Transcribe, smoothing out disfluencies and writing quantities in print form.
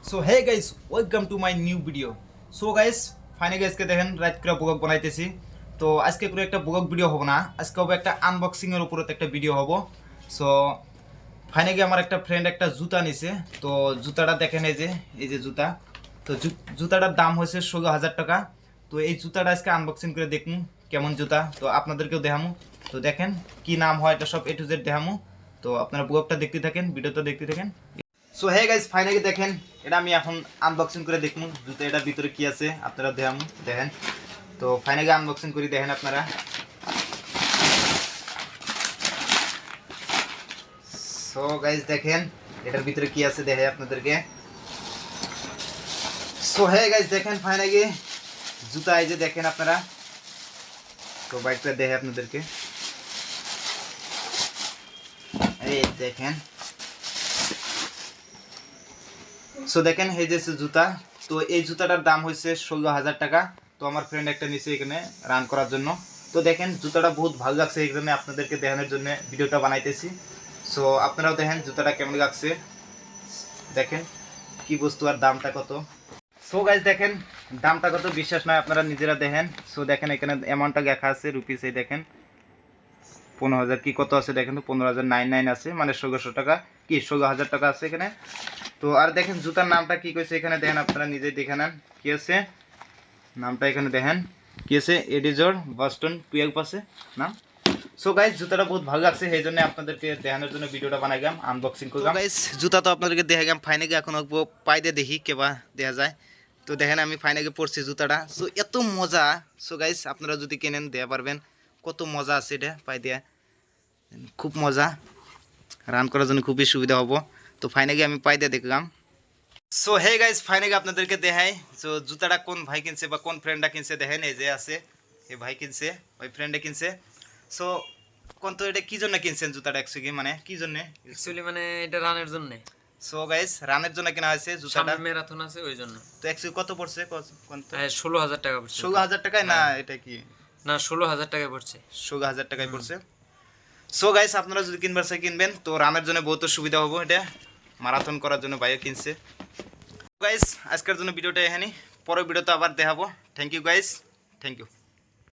So hey guys, welcome to my new video. So guys, finally আজকে দেখেন রাত করে ব্লগ বানাইতেছি। তো আজকে করে একটা ব্লগ ভিডিও হবে না, আজকে হবে একটা আনবক্সিং এর উপরে একটা ভিডিও হবো। সো ফাইনালি আমার একটা ফ্রেন্ড একটা জুতা নিছে। তো জুতাটা দেখেন, এই যে জুতা। তো জুতাটার দাম হয়েছে 16,000 টাকা। তো এই জুতাটা আজকে আনবক্সিং করে দেখমু কেমন জুতা, তো আপনাদেরকেও দেখামু। তো দেখেন কি নাম হয়, এটা সব A to Z দেখামু। তো আপনারা ব্লগটা দেখতে থাকেন, ভিডিওটা দেখতে থাকেন। সো হে গাইস, ফাইনালি দেখেন এটা আমি এখন আনবক্সিং করে দেখমু জুতো, এটার ভিতরে কি আছে আপনারা দেখেন। তো ফাইনালি আনবক্সিং করি, দেখেন আপনারা। সো গাইস দেখেন এটার ভিতরে কি আছে দেখে আপনাদেরকে। সো হে গাইস দেখেন ফাইনালি জুতা এই যে দেখেন আপনারা। তো বাইকটা দেখে আপনাদেরকে, এই দেখেন। সো দেখেন এই যে জুতা। তো এই জুতাটার দাম হয়েছে 16,000 টাকা। তো আমার ফ্রেন্ড একটা নিচে এখানে রান করার জন্য। তো দেখেন জুতাটা বহুত ভালো লাগছে, এই জন্য আপনাদেরকে দেখানোর জন্য ভিডিওটা বানাইতেছি। সো আপনারাও দেখেন জুতাটা কেমন লাগছে, দেখেন কি বস্তু আর দামটা কত। সো গাইজ দেখেন দামটা কত, বিশ্বাস নয় আপনারা নিজেরা দেখেন। সো দেখেন এখানে অ্যামাউন্টটা লেখা আছে রুপিস, এই দেখেন 15,000 কি কত আছে দেখেন, তো 15,099 আছে, মানে 1600 টাকা কি 16,000 টাকা আছে এখানে। তো আর দেখেন জুতার নামটা কি কইছে এখানে দেখেন, আপনারা নিজেই দেখে নেন কি আছে নামটা। এখানে দেখেন কি আছে, এডিজর বস্টন 12 আছে নাম। সো গাইস জুতাটা বহুত ভালো লাগছে, সেই জন্য আপনাদেরকে দেখানোর জন্য ভিডিওটা বানাইলাম, আনবক্সিং করলাম। গাইস জুতা তো আপনাদেরকে দেখালাম, ফাইনালি এখন পাই দিয়ে দেখি কেবা দেখা যায়। তো দেখেন আমি ফাইনালি পরছি জুতাটা। সো এত মজা। সো গাইস আপনারা যদি কেনেন দেয়া পারবেন, কত মজা আছে এটা পাই দিয়া, খুব মজা, রান করার জন্য খুবই সুবিধা হবো। তো ফাইনালি আমি পাই দিয়ে দেখলাম। সো হে গাইস ফাইনালি আপনাদেরকে দেখাই তো জুতাটা কোন ভাই কিনছে বা কোন ফ্রেন্ডটা কিনছে। দেখেন এই যে আছে, এই ভাই কিনছে, ওই ফ্রেন্ডে কিনছে। সো কোন তো এটা কি জন্য কিনছেন জুতাটা অ্যাকচুয়ালি, মানে কি জন্য? মানে এটা রানের জন্য। সো গাইস রানের জন্য কেনা হয়েছে জুতাটা, সামনে ম্যারাথন আছে ওই জন্য। তো অ্যাকচুয়ালি কত পড়ছে কোন তো? 16,000 টাকা পড়ছে। 16,000 টাকায় না, এটা কি না 16,000 টাকা পড়ছে, 16,000 টাকায় পড়ছে। সো গাইস আপনারা যদি কিনবার চাই কিনবেন, তো রানের জন্য বহুত সুবিধা হবো, এটা মারাথন করার জন্য ভাইও কিনছে। গাইস আজকের জন্য ভিডিওটা এখানে, পরের ভিডিওতে আবার দেখাবো। Thank you guys, thank you.